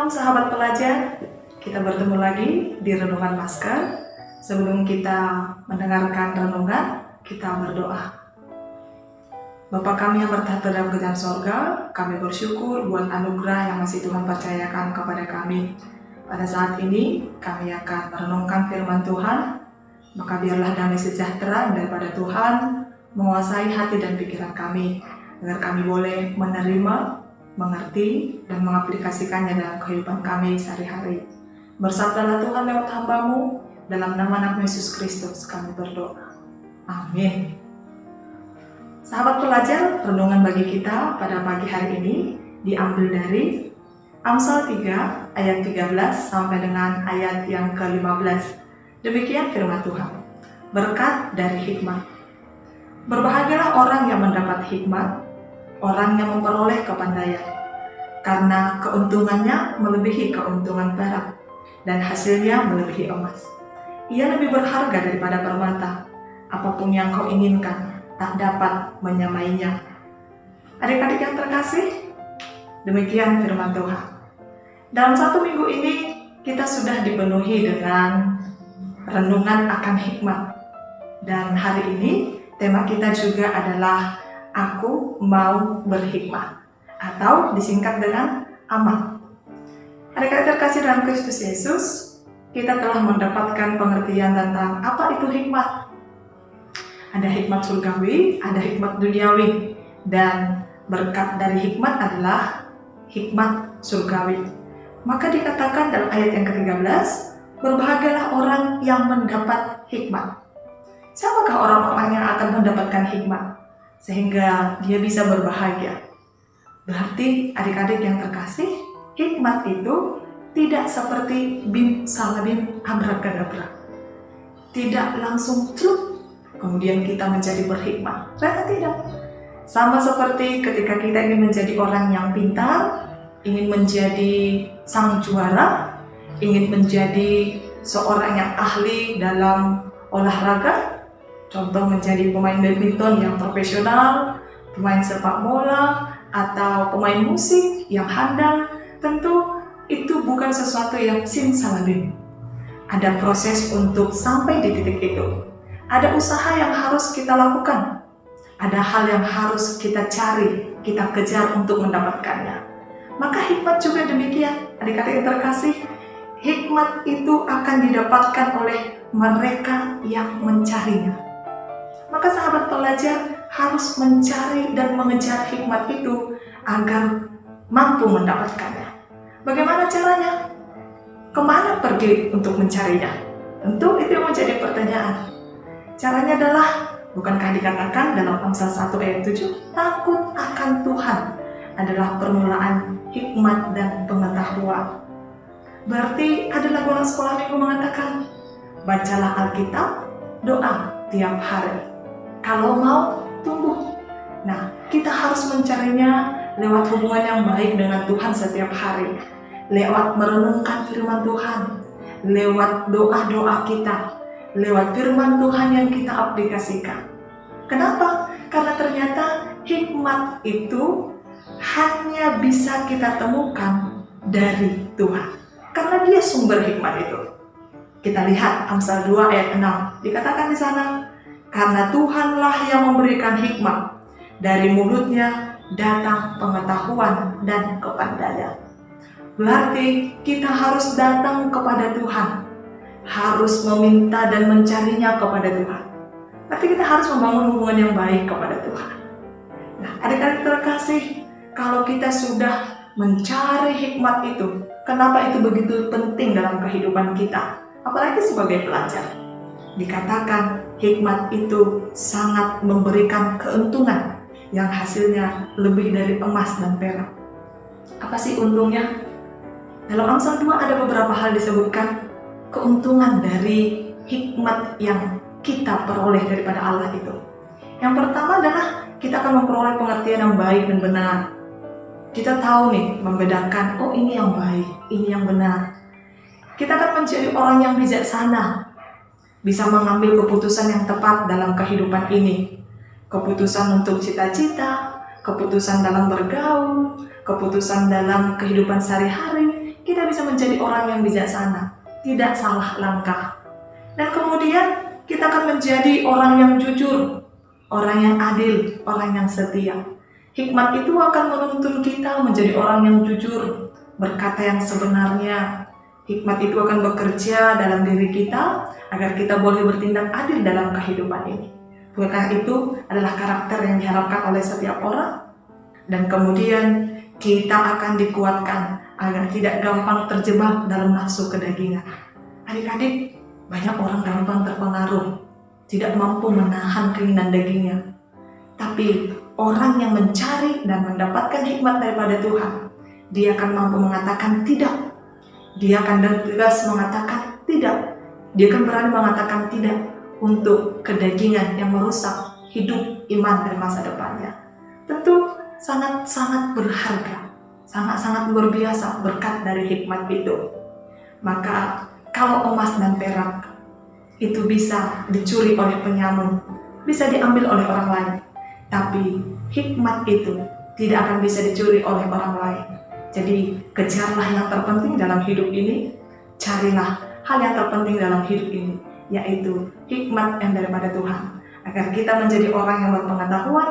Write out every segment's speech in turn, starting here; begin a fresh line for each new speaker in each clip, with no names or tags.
Shalom sahabat pelajar, kita bertemu lagi di Renungan Maskar. Sebelum kita mendengarkan renungan, kita berdoa. Bapa kami yang bertahta dalam kerajaan sorga, kami bersyukur buat anugerah yang masih Tuhan percayakan kepada kami. Pada saat ini, kami akan merenungkan firman Tuhan, maka biarlah damai sejahtera daripada Tuhan menguasai hati dan pikiran kami, agar kami boleh menerima, mengerti, dan mengaplikasikannya dalam kehidupan kami sehari-hari. Bersabdalah Tuhan lewat hamba-Mu, dalam nama anak Yesus Kristus kami berdoa. Amin. Sahabat pelajar, renungan bagi kita pada pagi hari ini diambil dari Amsal 3 ayat 13 sampai dengan ayat yang ke-15. Demikian firman Tuhan. Berkat dari hikmat. Berbahagialah orang yang mendapat hikmat, orang yang memperoleh kepandaian, karena keuntungannya melebihi keuntungan perak, dan hasilnya melebihi emas. Ia lebih berharga daripada permata, apapun yang kau inginkan tak dapat menyamainya. Adik-adik yang terkasih, demikian firman Tuhan. Dalam satu minggu ini, kita sudah dipenuhi dengan renungan akan hikmat. Dan hari ini, tema kita juga adalah Aku mau berhikmat, atau disingkat dengan amal. Adik-adik terkasih dalam Kristus Yesus, kita telah mendapatkan pengertian tentang apa itu hikmat. Ada hikmat surgawi, ada hikmat duniawi, dan berkat dari hikmat adalah hikmat surgawi. Maka dikatakan dalam ayat yang ke-13, berbahagialah orang yang mendapat hikmat. Siapakah orang-orang yang akan mendapatkan hikmat sehingga dia bisa berbahagia? Berarti adik-adik yang terkasih, hikmat itu tidak seperti bim salabim abrakadabra. Tidak langsung truk, kemudian kita menjadi berhikmat. Ternyata tidak. Sama seperti ketika kita ingin menjadi orang yang pintar, ingin menjadi sang juara, ingin menjadi seorang yang ahli dalam olahraga, contoh menjadi pemain badminton yang profesional, pemain sepak bola, atau pemain musik yang handal, tentu itu bukan sesuatu yang simsalabim. Ada proses untuk sampai di titik itu. Ada usaha yang harus kita lakukan. Ada hal yang harus kita cari, kita kejar untuk mendapatkannya. Maka hikmat juga demikian, adik-adik yang terkasih. Hikmat itu akan didapatkan oleh mereka yang mencarinya. Maka sahabat pelajar harus mencari dan mengejar hikmat itu agar mampu mendapatkannya. Bagaimana caranya? Kemana pergi untuk mencarinya? Tentu itu yang menjadi pertanyaan. Caranya adalah, bukankah dikatakan dalam Amsal 1 ayat 7, takut akan Tuhan adalah permulaan hikmat dan pengetahuan. Berarti ada lagu sekolah minggu mengatakan, bacalah Alkitab, doa tiap hari. Kalau mau tumbuh. Nah, kita harus mencarinya lewat hubungan yang baik dengan Tuhan setiap hari. Lewat merenungkan firman Tuhan. Lewat doa-doa kita. Lewat firman Tuhan yang kita aplikasikan. Kenapa? Karena ternyata hikmat itu hanya bisa kita temukan dari Tuhan. Karena Dia sumber hikmat itu. Kita lihat Amsal 2 ayat 6. Dikatakan di sana, karena Tuhanlah yang memberikan hikmat, dari mulutnya datang pengetahuan dan kepandaian. Berarti kita harus datang kepada Tuhan, harus meminta dan mencarinya kepada Tuhan. Berarti kita harus membangun hubungan yang baik kepada Tuhan. Nah, adik-adik terkasih, kalau kita sudah mencari hikmat itu, kenapa itu begitu penting dalam kehidupan kita? Apalagi sebagai pelajar. Dikatakan hikmat itu sangat memberikan keuntungan yang hasilnya lebih dari emas dan perak. Apa sih untungnya? Dalam Amsal 2 ada beberapa hal disebutkan keuntungan dari hikmat yang kita peroleh daripada Allah itu. Yang pertama adalah kita akan memperoleh pengertian yang baik dan benar. Kita tahu nih membedakan, oh ini yang baik, ini yang benar. Kita akan menjadi orang yang bijaksana, bisa mengambil keputusan yang tepat dalam kehidupan ini. Keputusan untuk cita-cita, keputusan dalam bergaul, keputusan dalam kehidupan sehari-hari, kita bisa menjadi orang yang bijaksana, tidak salah langkah. Dan kemudian kita akan menjadi orang yang jujur, orang yang adil, orang yang setia. Hikmat itu akan menuntun kita menjadi orang yang jujur, berkata yang sebenarnya. Hikmat itu akan bekerja dalam diri kita agar kita boleh bertindak adil dalam kehidupan ini. Bukankah itu adalah karakter yang diharapkan oleh setiap orang? Dan kemudian kita akan dikuatkan agar tidak gampang terjebak dalam nafsu kedagingan. Adik-adik, banyak orang gampang terpengaruh, tidak mampu menahan keinginan dagingnya. Tapi orang yang mencari dan mendapatkan hikmat daripada Tuhan, dia akan mampu mengatakan tidak. Dia akan tegas mengatakan tidak. Dia akan berani mengatakan tidak untuk kedagingan yang merusak hidup iman dan masa depannya. Tentu sangat-sangat berharga, sangat-sangat luar biasa berkat dari hikmat itu. Maka kalau emas dan perak itu bisa dicuri oleh penyamun, bisa diambil oleh orang lain, tapi hikmat itu tidak akan bisa dicuri oleh orang lain. Jadi kejarlah yang terpenting dalam hidup ini, carilah hal yang terpenting dalam hidup ini, yaitu hikmat yang daripada Tuhan, agar kita menjadi orang yang berpengetahuan,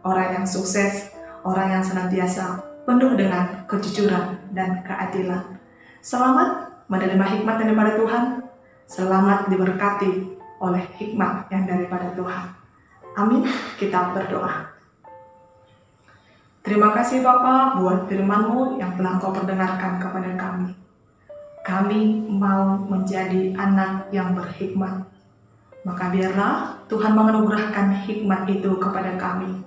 orang yang sukses, orang yang senantiasa penuh dengan kejujuran dan keadilan. Selamat menerima hikmat daripada Tuhan, selamat diberkati oleh hikmat yang daripada Tuhan. Amin. Kita berdoa. Terima kasih Bapa buat firman-Mu yang telah Engkau perdengarkan kepada kami. Kami mau menjadi anak yang berhikmat. Maka biarlah Tuhan menganugerahkan hikmat itu kepada kami,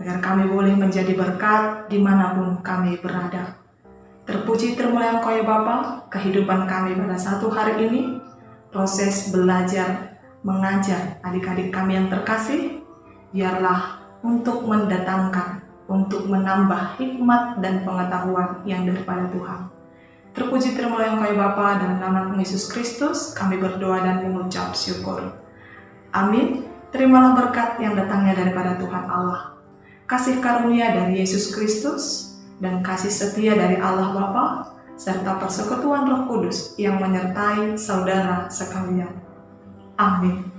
agar kami boleh menjadi berkat dimanapun kami berada. Terpuji termulia Engkau ya Bapa, kehidupan kami pada satu hari ini, proses belajar, mengajar adik-adik kami yang terkasih, biarlah untuk mendatangkan, untuk menambah hikmat dan pengetahuan yang daripada Tuhan. Terpuji termulia Engkau ya Bapa, dalam nama Yesus Kristus kami berdoa dan mengucap syukur. Amin. Terimalah berkat yang datangnya daripada Tuhan Allah, kasih karunia dari Yesus Kristus, dan kasih setia dari Allah Bapa, serta persekutuan Roh Kudus yang menyertai saudara sekalian. Amin.